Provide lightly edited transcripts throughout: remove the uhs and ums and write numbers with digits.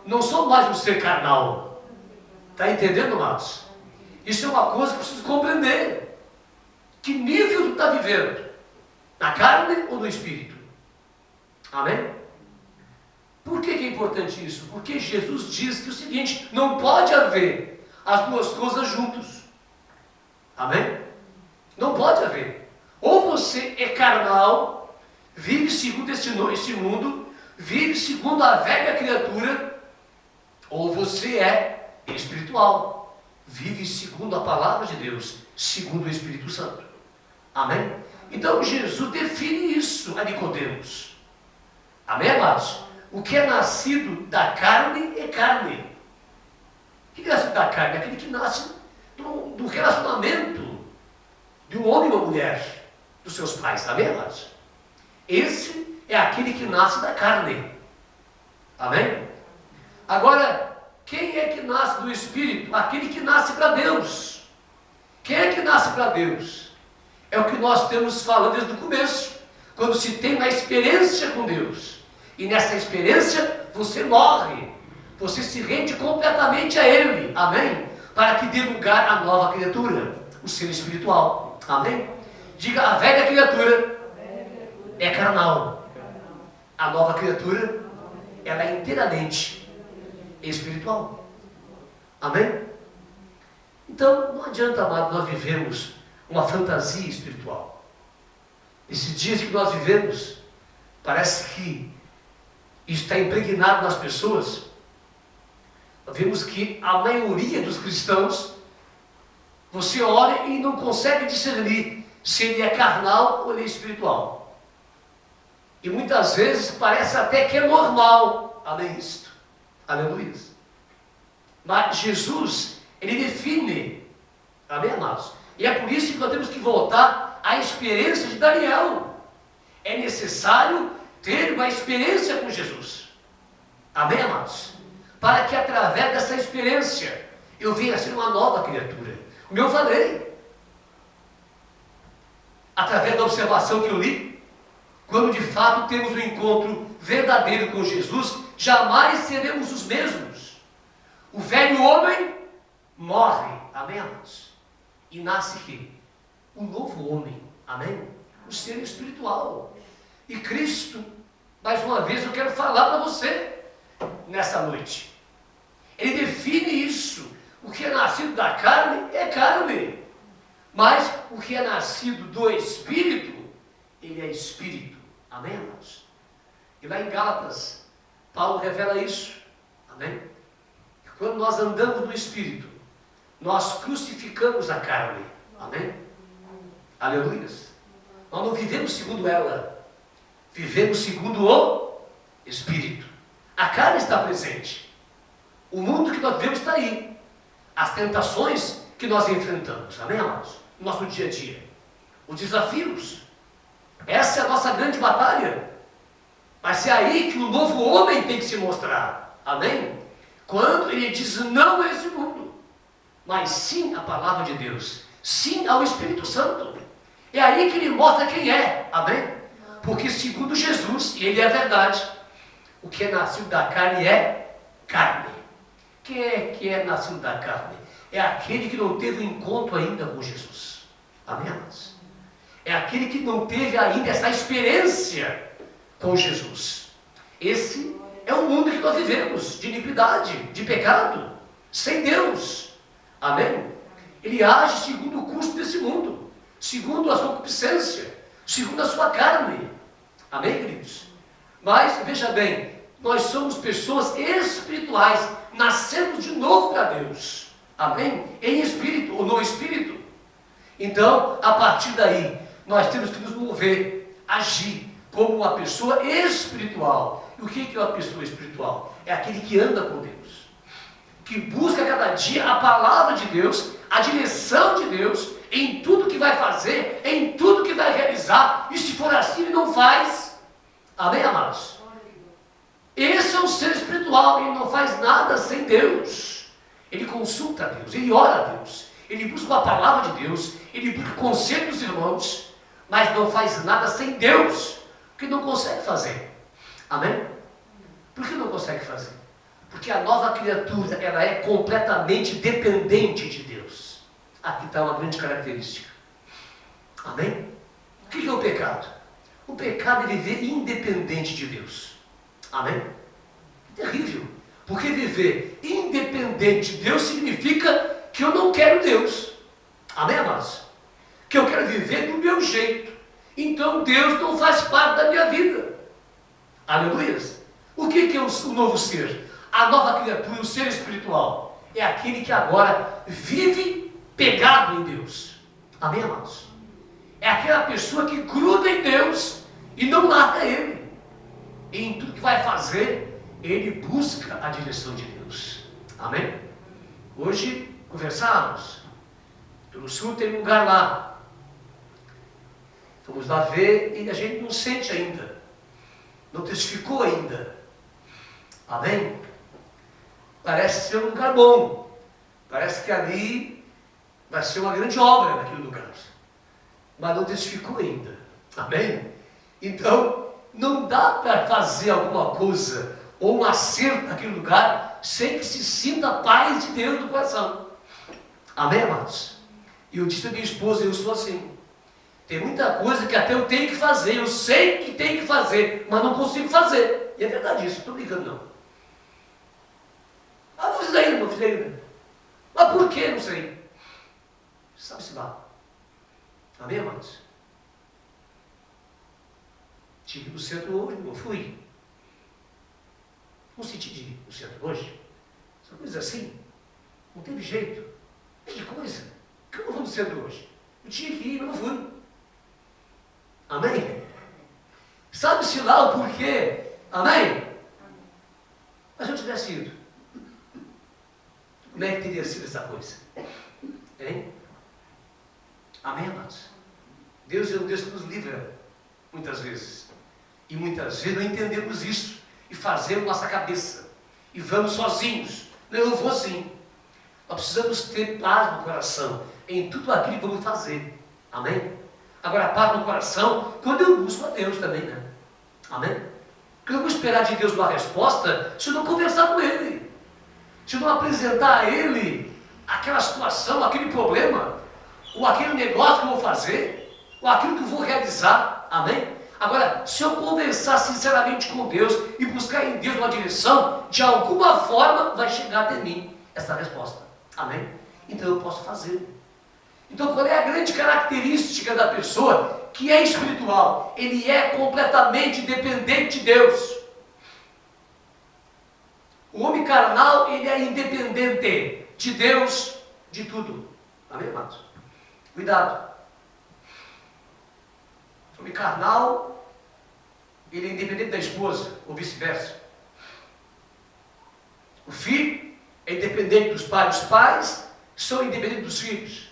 não sou mais um ser carnal. Está entendendo, amados? Isso é uma coisa que eu preciso compreender. Que nível tu está vivendo? Na carne ou no espírito? Amém? Por que é importante isso? Porque Jesus diz que o seguinte: não pode haver as duas coisas juntos. Amém? Não pode haver. Ou você é carnal, vive segundo esse mundo, vive segundo a velha criatura, ou você é espiritual, vive segundo a palavra de Deus, segundo o Espírito Santo. Amém? Então Jesus define isso a Nicodemos. Amém, amados? O que é nascido da carne é carne. O que é nascido da carne? É aquele que nasce do relacionamento de um homem e uma mulher, dos seus pais. Amém, amados? Esse é aquele que nasce da carne. Amém? Agora, quem é que nasce do Espírito? Aquele que nasce para Deus. Quem é que nasce para Deus? É o que nós temos falando desde o começo. Quando se tem uma experiência com Deus. E nessa experiência, você morre. Você se rende completamente a Ele. Amém? Para que dê lugar à nova criatura. O ser espiritual. Amém? Diga, a velha criatura é carnal. A nova criatura, ela é inteiramente espiritual. Amém? Então, não adianta, amado, nós vivemos uma fantasia espiritual. Esses dias que nós vivemos, parece que isso está impregnado nas pessoas. Nós vemos que a maioria dos cristãos, você olha e não consegue discernir se ele é carnal ou ele é espiritual. E muitas vezes parece até que é normal, além disso. Aleluia. Mas Jesus, ele define. Amém, amados? E é por isso que nós temos que voltar à experiência de Daniel. É necessário ter uma experiência com Jesus. Amém, amados? Para que através dessa experiência eu venha a ser uma nova criatura. Como eu falei, através da observação que eu li, quando de fato temos um encontro verdadeiro com Jesus, jamais seremos os mesmos. O velho homem morre, amém, amados? E nasce que? Um novo homem, amém? O ser espiritual. E Cristo, mais uma vez eu quero falar para você, nessa noite. Ele define isso. O que é nascido da carne é carne. Mas o que é nascido do Espírito, ele é Espírito. Amém, irmãos? E lá em Gálatas, Paulo revela isso. Amém? Que quando nós andamos no Espírito, nós crucificamos a carne. Amém? Aleluia. Nós não vivemos segundo ela. Vivemos segundo o Espírito. A carne está presente. O mundo que nós vivemos está aí. As tentações que nós enfrentamos. Amém, amados? No nosso dia a dia. Os desafios. Essa é a nossa grande batalha. Mas é aí que o novo homem tem que se mostrar. Amém? Quando ele diz não a esse mundo, mas sim à palavra de Deus. Sim ao Espírito Santo. É aí que ele mostra quem é. Amém? Porque segundo Jesus, e ele é a verdade, o que é nascido da carne é carne. Quem é que é nascido da carne? É aquele que não teve um encontro ainda com Jesus. Amém, amados? É aquele que não teve ainda essa experiência com Jesus. Esse é o mundo que nós vivemos, de iniquidade, de pecado, sem Deus. Amém? Ele age segundo o curso desse mundo, segundo a sua concupiscência, segundo a sua carne. Amém, queridos? Mas, veja bem, nós somos pessoas espirituais, nascemos de novo para Deus. Amém? Em espírito ou no espírito. Então, a partir daí, nós temos que nos mover, agir como uma pessoa espiritual. E o que é uma pessoa espiritual? É aquele que anda com Deus, que busca cada dia a palavra de Deus, a direção de Deus, em tudo que vai fazer, em tudo que vai realizar. E se for assim, ele não faz. Amém, amados? Esse é um ser espiritual, ele não faz nada sem Deus. Ele consulta a Deus, ele ora a Deus, ele busca a palavra de Deus, ele busca o conselho dos irmãos, mas não faz nada sem Deus, porque não consegue fazer. Amém? Por que não consegue fazer? Porque a nova criatura, ela é completamente dependente de Deus. Aqui está uma grande característica. Amém? O que é o pecado? O pecado é viver independente de Deus. Amém? Terrível. Porque viver independente de Deus significa que eu não quero Deus. Amém, amados? Que eu quero viver do meu jeito. Então Deus não faz parte da minha vida. Aleluia. O que é o novo ser? A nova criatura, o ser espiritual. É aquele que agora vive pegado em Deus. Amém, amados? É aquela pessoa que gruda em Deus e não larga Ele. E em tudo que vai fazer, ele busca a direção de Deus. Amém? Hoje, conversamos. No sul tem um lugar lá. Fomos lá ver e a gente não sente ainda. Não testificou ainda. Amém? Parece ser um lugar bom. Parece que ali vai ser uma grande obra naquele lugar. Mas não testificou ainda. Amém? Então, não dá para fazer alguma coisa ou um acerto naquele lugar sem que se sinta a paz de Deus no coração. Amém, amados? E eu disse a minha esposa, eu sou assim. Tem muita coisa que até eu tenho que fazer, eu sei que tenho que fazer, mas não consigo fazer. E é verdade isso, não estou brincando não. Ah, não fiz ainda, não fiz ainda. Mas por que? Não sei. Sabe-se lá. Amém, amados? Estive no centro hoje, não fui. Não senti de ir no centro hoje. São coisas assim. Não teve jeito. Que coisa. Por que eu não vou no centro hoje? Eu tinha que ir, mas não fui. Amém? Sabe-se lá o porquê? Amém? Mas se eu tivesse ido, como é que teria sido essa coisa? Hein? Amém, amados? Deus é um Deus que nos livra, muitas vezes. E muitas vezes não entendemos isso. E fazemos nossa cabeça. E vamos sozinhos. Não, eu vou sim. Nós precisamos ter paz no coração em tudo aquilo que vamos fazer. Amém? Agora, paz no coração quando eu busco a Deus também, né? Amém? Porque eu não vou esperar de Deus uma resposta se eu não conversar com Ele. Se eu não apresentar a Ele aquela situação, aquele problema, ou aquele negócio que eu vou fazer, ou aquilo que eu vou realizar. Amém? Agora, se eu conversar sinceramente com Deus e buscar em Deus uma direção, de alguma forma vai chegar até mim essa resposta. Amém? Então eu posso fazer. Então qual é a grande característica da pessoa que é espiritual? Ele é completamente dependente de Deus. O homem carnal, ele é independente de Deus, de tudo. Amém, amados? Cuidado. O homem carnal, ele é independente da esposa, ou vice-versa. O filho é independente dos pais. Os pais são independentes dos filhos.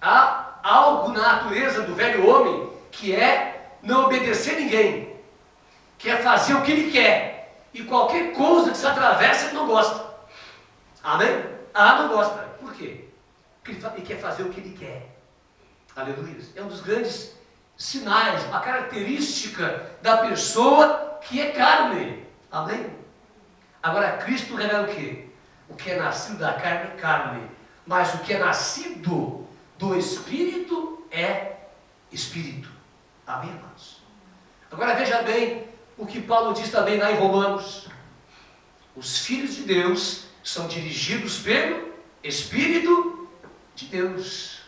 Há algo na natureza do velho homem que é não obedecer a ninguém. Que é fazer o que ele quer. E qualquer coisa que se atravessa, ele não gosta. Amém? Não gosta. Por quê? Porque ele quer fazer o que ele quer. Aleluia. É um dos grandes sinais, uma característica da pessoa que é carne. Amém? Agora, Cristo revela o quê? O que é nascido da carne é carne. Mas o que é nascido do Espírito é Espírito. Amém, irmãos? Agora veja bem o que Paulo diz também lá em Romanos. Os filhos de Deus são dirigidos pelo Espírito de Deus.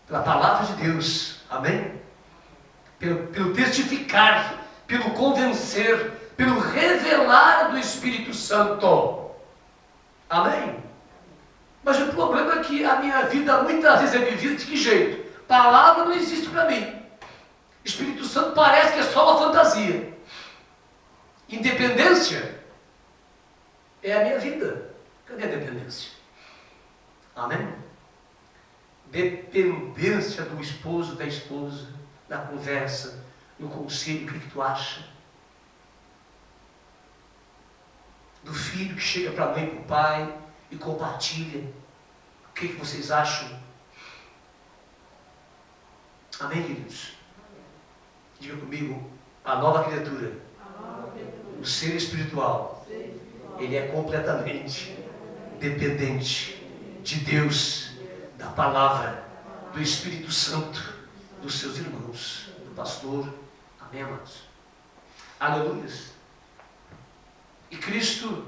Pela palavra de Deus. Amém? Pelo testificar, pelo convencer, pelo revelar do Espírito Santo. Amém? Mas o problema é que a minha vida muitas vezes é vivida de que jeito? Palavra não existe para mim. Espírito Santo parece que é só uma fantasia. Independência é a minha vida. Cadê a dependência? Amém? Dependência do esposo, da esposa, na conversa, no conselho, o que tu acha? Do filho que chega para a mãe e para o pai e compartilha. O que vocês acham? Amém, queridos? Diga comigo, a nova criatura O ser espiritual, ele é completamente dependente de Deus, da palavra, do Espírito Santo, dos seus irmãos, do pastor. Amém, amados? Aleluia. E Cristo,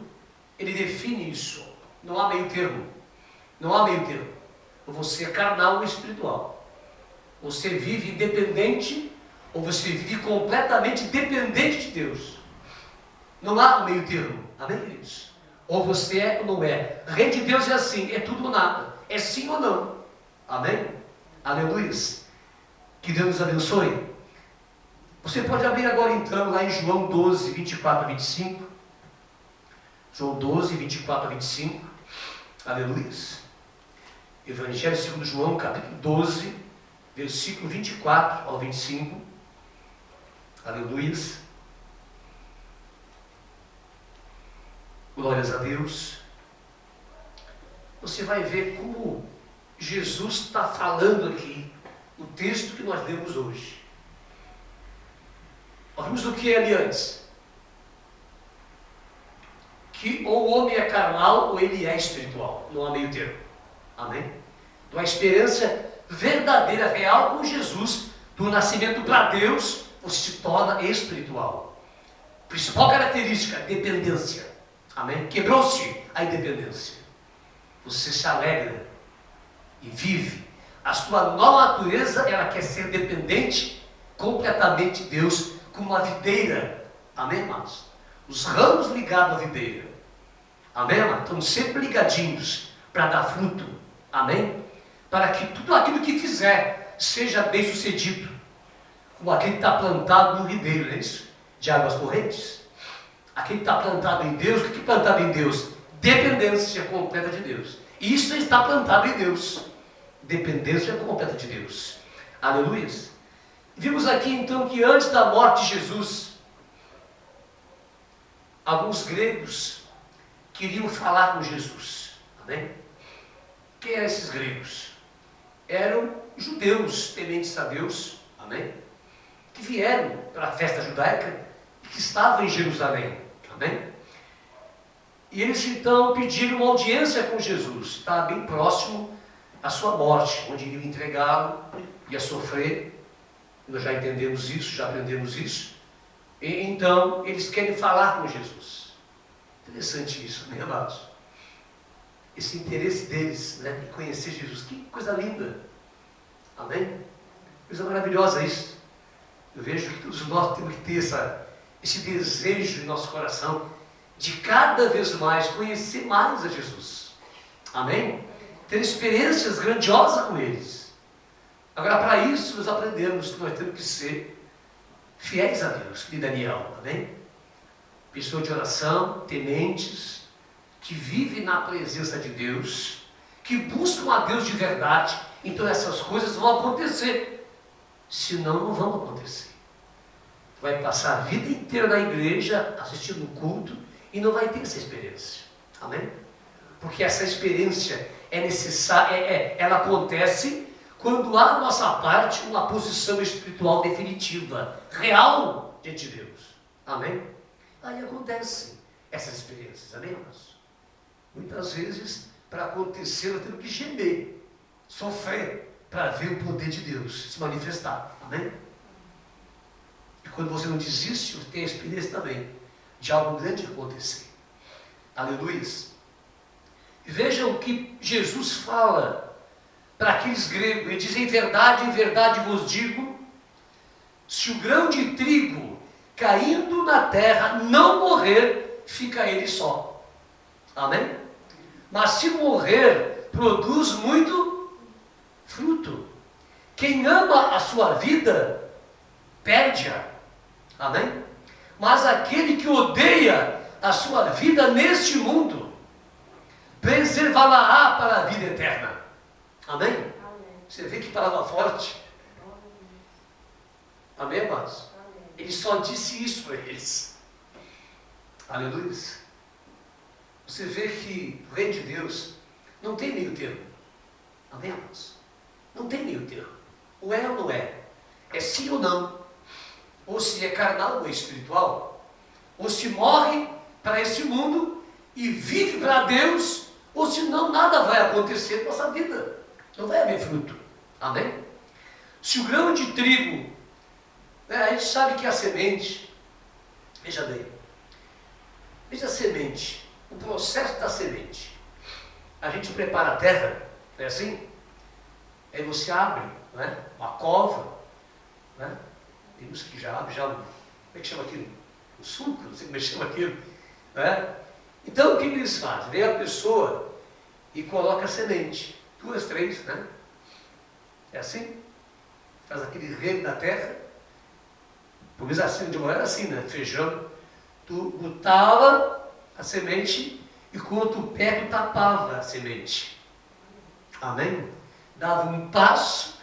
ele define isso. Não há meio termo. Não há meio termo. Ou você é carnal ou espiritual. Você vive independente ou você vive completamente dependente de Deus. Não há um meio termo. Amém, queridos? Ou você é ou não é. O reino de Deus é assim, é tudo ou nada. É sim ou não. Amém? Aleluia. Que Deus nos abençoe. Você pode abrir agora então lá em João 12, 24 a 25. João 12, 24 a 25. Aleluia. Evangelho segundo João, capítulo 12, versículo 24 ao 25. Aleluia. Glórias a Deus. Você vai ver como Jesus está falando aqui no texto que nós lemos hoje. Nós vimos o que é ali antes? Que ou o homem é carnal ou ele é espiritual. Não há meio termo. Amém? Então a experiência verdadeira, real com Jesus, do nascimento para Deus, você se torna espiritual. Principal característica, dependência. Amém? Quebrou-se a independência. Você se alegra e vive. A sua nova natureza, ela quer ser dependente completamente de Deus, como uma videira. Amém, irmãos? Os ramos ligados à videira. Amém, irmãos? Estão sempre ligadinhos para dar fruto. Amém? Para que tudo aquilo que fizer seja bem sucedido. Como aquele que está plantado no ribeiro, não é isso? De águas correntes. Aquele que está plantado em Deus, o que é plantado em Deus? Dependência completa de Deus. Isso está plantado em Deus. Dependência completa de Deus. Aleluia. Vimos aqui então que antes da morte de Jesus, alguns gregos queriam falar com Jesus. Amém? Quem eram esses gregos? Eram judeus tementes a Deus. Amém? Que vieram para a festa judaica e que estavam em Jerusalém. Amém? E eles então pediram uma audiência com Jesus. Estava bem próximo à sua morte, onde iriam entregá-lo, ia sofrer. Nós já entendemos isso, já aprendemos isso. E então eles querem falar com Jesus. Interessante isso, né, amados? Esse interesse deles, né, em conhecer Jesus. Que coisa linda. Amém? Coisa maravilhosa isso. Eu vejo que todos nós temos que ter esse desejo em nosso coração de cada vez mais conhecer mais a Jesus. Amém? Ter experiências grandiosas com eles. Agora, para isso, nós aprendemos que nós temos que ser fiéis a Deus, que Daniel. Amém? Pessoas de oração, tementes, que vivem na presença de Deus, que buscam a Deus de verdade. Então essas coisas vão acontecer. Senão, não vão acontecer. Vai passar a vida inteira na igreja, assistindo o culto, e não vai ter essa experiência. Amém? Porque essa experiência é necessária, ela acontece quando há da nossa parte uma posição espiritual definitiva, real diante de Deus. Amém? Aí acontecem essas experiências. Amém, irmãos? Muitas vezes, para acontecer, nós temos que gemer, sofrer, para ver o poder de Deus se manifestar. Amém? E quando você não desiste, você tem a experiência também de algo grande acontecer. Aleluia. E vejam o que Jesus fala para aqueles gregos. Ele diz: em verdade vos digo, se o grão de trigo caindo na terra não morrer, fica ele só. Amém? Mas se morrer, produz muito fruto. Quem ama a sua vida, perde-a. Amém? Mas aquele que odeia a sua vida neste mundo, preservá-la para a vida eterna. Amém? Amém? Você vê que palavra forte. Amém, irmãos? Ele só disse isso para eles. Aleluia. Você vê que o reino de Deus não tem meio termo. Amém, irmãos? Não tem meio termo. Ou é ou não é. É sim ou não. Ou se é carnal ou é espiritual. Ou se morre para esse mundo e vive para Deus, ou senão nada vai acontecer na nossa vida. Não vai haver fruto. Amém? Se o grão de trigo, a gente sabe que a semente, veja bem, veja a semente, o processo da semente. A gente prepara a terra, não é assim? Aí você abre, né, uma cova, né? Tem uns que já abrem, como é que chama aquilo? O suco, não sei como é que chama aquilo. Né? Então o que eles fazem? Vem a pessoa e coloca a semente, 2, 3, né? É assim? Faz aquele rego na terra. Por isso assim, de uma era assim, né? Feijão. Tu botava a semente e com outro pé tu tapava a semente. Amém? Dava um passo,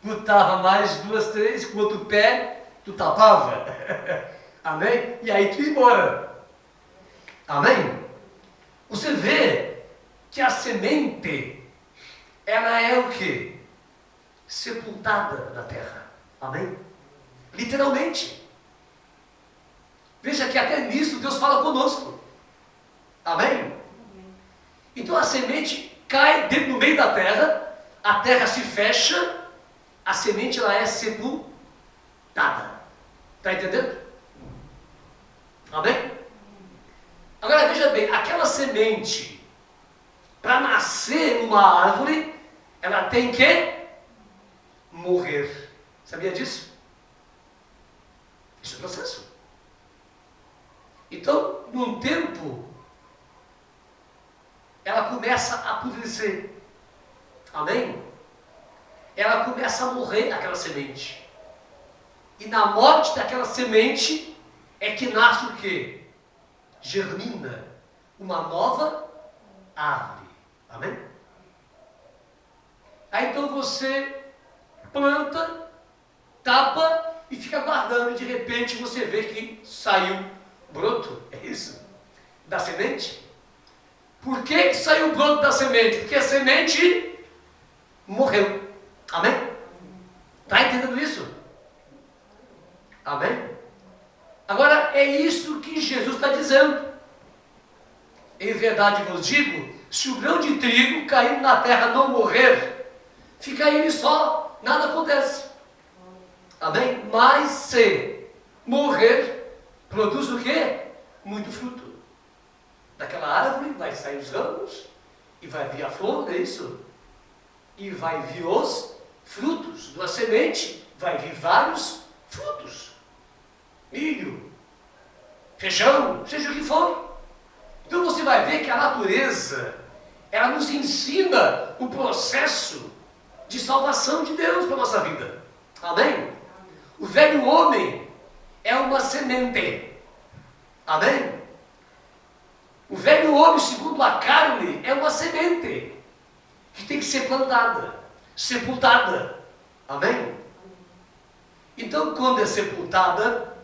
botava mais 2, 3, com outro pé tu tapava. Amém? E aí tu ia embora. Amém? Você vê que a semente, ela é o quê? Sepultada na terra. Amém? Literalmente. Veja que até nisso Deus fala conosco. Amém? Então a semente cai dentro no meio da terra, a terra se fecha, a semente ela é sepultada. Está entendendo? Amém? Agora veja bem, aquela semente, para nascer numa árvore, ela tem que morrer. Sabia disso? Isso é o processo. Então, num tempo, ela começa a apodrecer. Amém? Ela começa a morrer, aquela semente. E na morte daquela semente é que nasce o quê? Germina uma nova árvore. Amém? Aí então você planta, tapa e fica guardando. E de repente você vê que saiu broto. É isso? Da semente. Por que saiu o broto da semente? Porque a semente morreu. Amém? Está entendendo isso? Amém? Agora, é isso que Jesus está dizendo. Em verdade vos digo, se o grão de trigo caindo na terra não morrer, fica ele só, nada acontece. Amém? Mas se morrer, produz o quê? Muito fruto. Daquela árvore vai sair os ramos, e vai vir a flor, não é isso? E vai vir os frutos. De uma semente, vai vir vários frutos. Milho, feijão, seja o que for. Então você vai ver que a natureza, ela nos ensina o processo de salvação de Deus para a nossa vida. Amém? O velho homem é uma semente. Amém? O velho homem, segundo a carne, é uma semente que tem que ser plantada, sepultada. Amém? Então, quando é sepultada,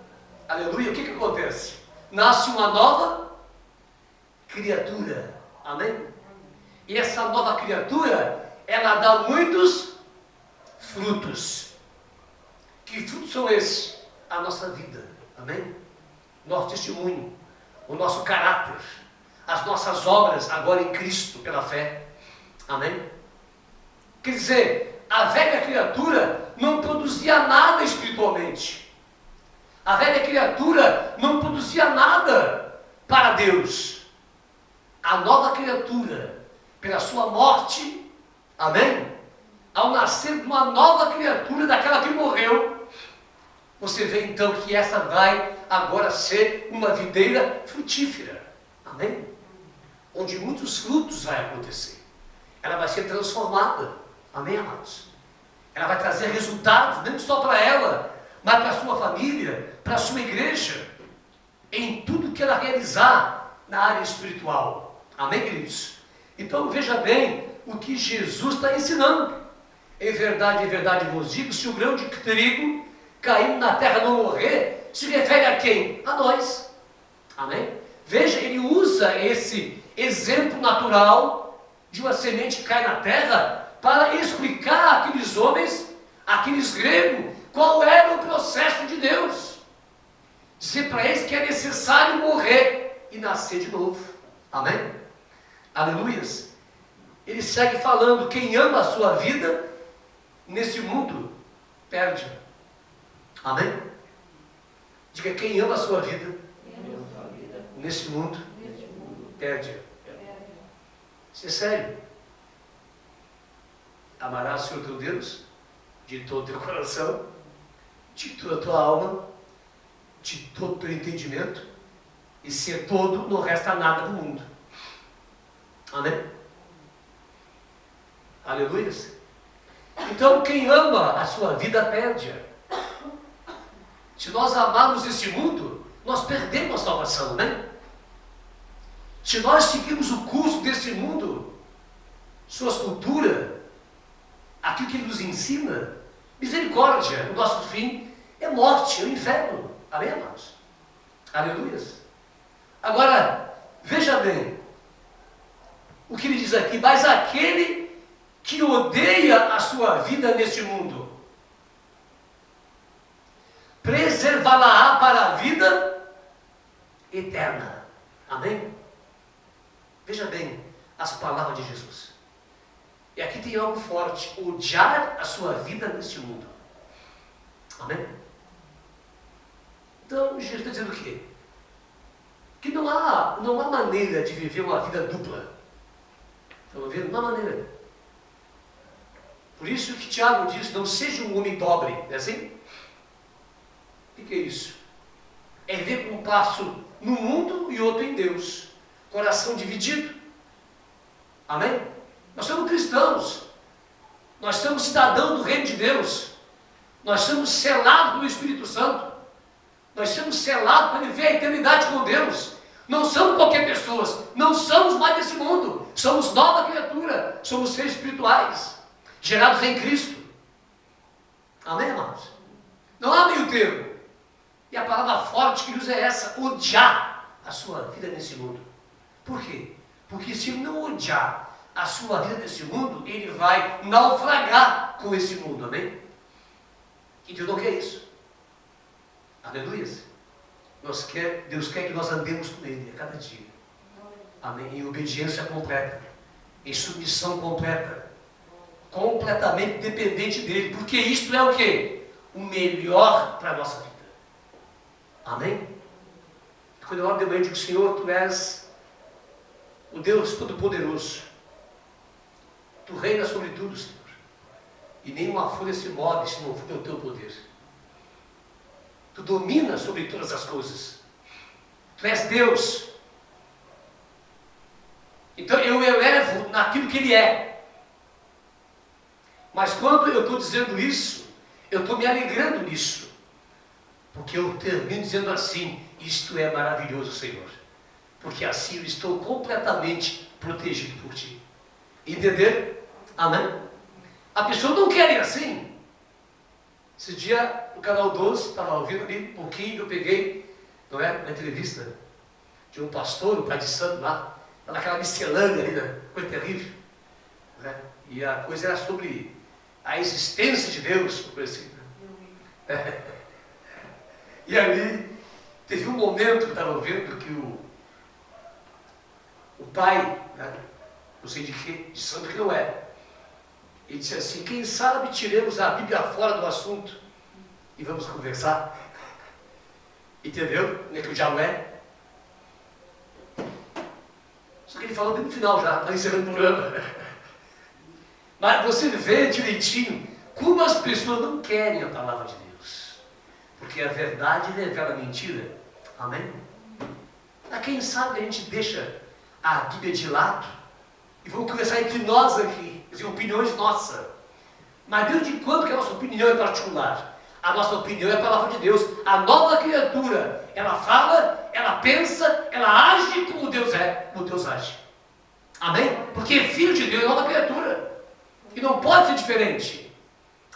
aleluia, o que acontece? Nasce uma nova criatura. Amém? E essa nova criatura, ela dá muitos frutos. Que frutos são esses? A nossa vida. Amém? Nosso testemunho, o nosso caráter, as nossas obras agora em Cristo pela fé. Amém? Quer dizer, a velha criatura não produzia nada espiritualmente. A velha criatura não produzia nada para Deus. A nova criatura, pela sua morte, amém? Ao nascer de uma nova criatura, daquela que morreu, você vê então que essa vai agora ser uma videira frutífera. Amém? Onde muitos frutos vai acontecer. Ela vai ser transformada. Amém, amados? Ela vai trazer resultados, não só para ela, mas para a sua família, para a sua igreja, em tudo que ela realizar na área espiritual. Amém, queridos? Então veja bem o que Jesus está ensinando. Em verdade vos digo, se o grão de trigo caindo na terra não morrer, se refere a quem? A nós. Amém? Veja, ele usa esse exemplo natural de uma semente que cai na terra para explicar àqueles homens, àqueles gregos, qual era o processo de Deus. dizer para eles que é necessário morrer e nascer de novo. Amém? Aleluias. Ele segue falando: quem ama a sua vida nesse mundo, perde. Amém? Diga: quem ama a sua vida nesse mundo, perde. Isso é sério. Amarás o Senhor teu Deus de todo o teu coração, de toda a tua alma, de todo o teu entendimento, e ser todo, não resta nada do mundo. Amém? Aleluia. Então, quem ama a sua vida, perde. Se nós amarmos esse mundo, nós perdemos a salvação, né? Se nós seguirmos o curso desse mundo, suas culturas, aquilo que ele nos ensina, misericórdia, o nosso fim é morte, é o inferno. Amém, amados? Aleluia. Agora, veja bem o que ele diz aqui: mas aquele que odeia a sua vida neste mundo, preservá-la para a vida eterna. Amém? Veja bem as palavras de Jesus. E aqui tem algo forte: odiar a sua vida neste mundo. Amém? Então, Jesus está dizendo o quê? Que não há maneira de viver uma vida dupla. Estão vendo? Não há maneira. Por isso que Tiago diz: não seja um homem dobre. Não é assim? O que é isso? É viver com um passo no mundo e outro em Deus. Coração dividido. Amém? Nós somos cristãos. Nós somos cidadãos do reino de Deus. Nós somos selados pelo Espírito Santo. Nós somos selados para viver a eternidade com Deus. Não somos qualquer pessoa. Não somos mais desse mundo. Somos nova criatura. Somos seres espirituais, gerados em Cristo. Amém, irmãos? Não há meio termo. E a palavra forte que usa é essa: odiar a sua vida nesse mundo. Por quê? Porque se ele não odiar a sua vida nesse mundo, ele vai naufragar com esse mundo. Amém? E Deus não quer isso. Aleluia. Deus quer que nós andemos com Ele a cada dia. Amém? Em obediência completa, em submissão completa, completamente dependente dEle, porque isto é o quê? O melhor para a nossa vida. Amém? Quando eu oro de manhã, eu digo: Senhor, Tu és o Deus Todo-Poderoso. Tu reinas sobre tudo, Senhor. E nenhuma folha se move se não for o Teu poder. Tu dominas sobre todas as coisas. Tu és Deus. Então eu elevo naquilo que Ele é. Mas quando eu estou dizendo isso, eu estou me alegrando nisso. Porque eu termino dizendo assim: isto é maravilhoso, Senhor. Porque assim eu estou completamente protegido por Ti. Entender? Amém? A pessoa não quer ir assim. Esse dia, no canal 12, estava ouvindo ali um pouquinho, eu peguei, não é, uma entrevista de um pastor, um pai de santo lá, naquela miscelânea ali, né? Coisa terrível. Né? E a coisa era sobre a existência de Deus, coisa assim. Né? E ali, teve um momento que eu estava ouvindo que o pai, né? Não sei de que, de santo que não é, ele disse assim: quem sabe tiremos a Bíblia fora do assunto e vamos conversar. Entendeu? Não é que o diabo é? Só que ele falou bem no final já, está encerrando o programa. Mas você vê direitinho como as pessoas não querem a palavra de Deus. Porque a verdade revela a mentira. Amém? Mas quem sabe a gente deixa a Bíblia de lado e vamos conversar entre nós aqui. Opiniões nossas. Mas desde quando que a nossa opinião é particular? A nossa opinião é a palavra de Deus. A nova criatura, ela fala, ela pensa, ela age como Deus é, como Deus age. Amém? Porque filho de Deus é nova criatura. E não pode ser diferente.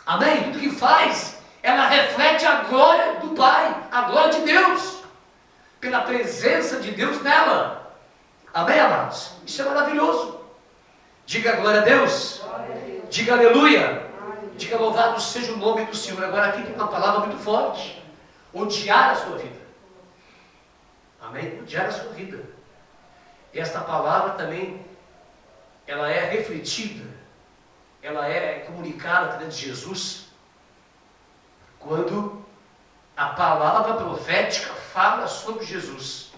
Amém? Tudo que faz, ela reflete a glória do Pai, a glória de Deus, pela presença de Deus nela. Amém, amados? Isso é maravilhoso. Diga glória a Deus. Diga aleluia. Diga louvado seja o nome do Senhor. Agora aqui tem uma palavra muito forte: odiar a sua vida. Amém? No diário da sua vida. Esta palavra também, ela é refletida, ela é comunicada através de Jesus, quando a palavra profética fala sobre Jesus.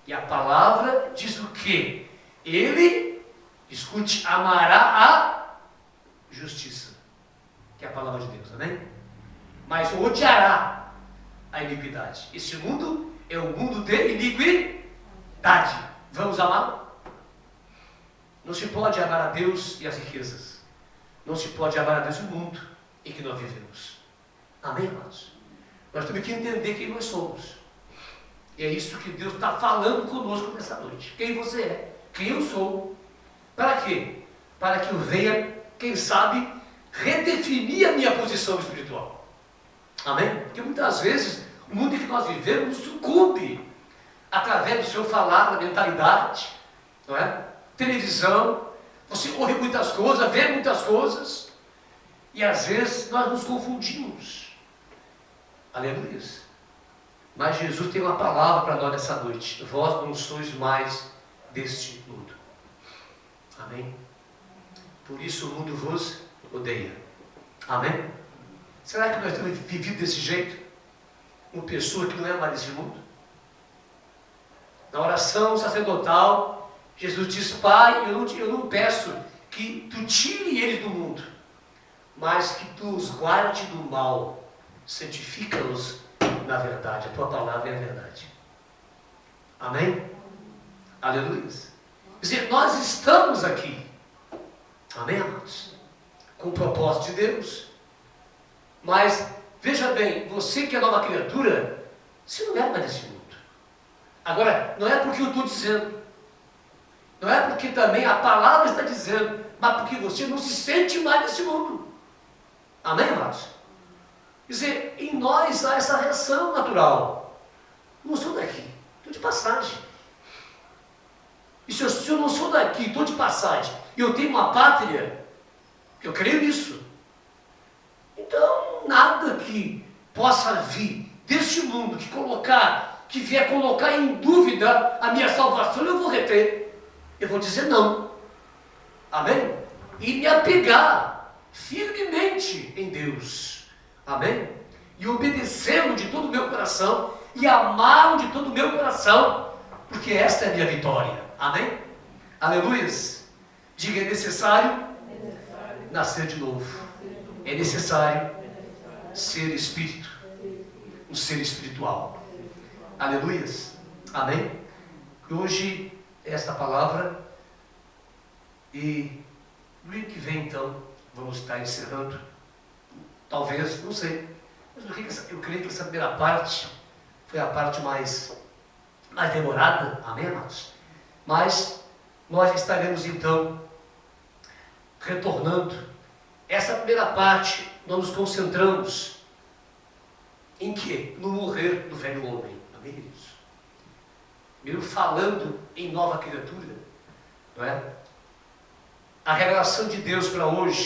E a palavra diz o quê? Ele, escute, amará a justiça, que é a palavra de Deus, amém? Mas odiará a iniquidade. Esse mundo é um mundo de iniquidade. Vamos amá-lo? Não se pode amar a Deus e as riquezas. Não se pode amar a Deus e o mundo em que nós vivemos. Amém, irmãos? Nós temos que entender quem nós somos. E é isso que Deus está falando conosco nessa noite. Quem você é, quem eu sou. Para quê? Para que eu venha, quem sabe, redefinir a minha posição espiritual. Amém? Porque muitas vezes o mundo em que nós vivemos sucumbe através do seu falar, da mentalidade, não é? Televisão, você ouve muitas coisas, vê muitas coisas, e às vezes nós nos confundimos. Aleluia. Mas Jesus tem uma palavra para nós nessa noite. Vós não sois mais deste mundo. Amém? Por isso o mundo vos odeia. Amém? Será que nós temos vivido desse jeito? Uma pessoa que não é mais desse mundo? Na oração sacerdotal, Jesus diz: Pai, eu não peço que tu tire eles do mundo, mas que tu os guarde do mal. Santifica-os na verdade. A tua palavra é a verdade. Amém? Aleluia. Quer dizer, nós estamos aqui. Amém, amados? Com o propósito de Deus. Mas, veja bem, você que é nova criatura, você não é mais desse mundo. Agora, não é porque eu estou dizendo, não é porque também a palavra está dizendo, mas porque você não se sente mais nesse mundo. Amém, amados? Quer dizer, em nós há essa reação natural. Não sou daqui, estou de passagem. E se eu não sou daqui, estou de passagem, e eu tenho uma pátria, eu creio nisso. Então, nada que possa vir deste mundo, que vier colocar em dúvida a minha salvação, eu vou reter. Eu vou dizer não. Amém? E me apegar firmemente em Deus. Amém? E obedecê-lo de todo o meu coração e amá-lo de todo o meu coração, porque esta é a minha vitória. Amém? Aleluias. Diga: é necessário nascer de novo. É necessário ser espírito, um ser espiritual. Aleluias. Amém? E hoje esta palavra, e no ano que vem então vamos estar encerrando. Talvez, não sei. Mas eu creio que essa primeira parte foi a parte mais demorada. Amém, amados? Mas nós estaremos então retornando. Essa primeira parte nós nos concentramos em quê? No morrer do velho homem. Amém, queridos? Mesmo falando em nova criatura, não é? A revelação de Deus para hoje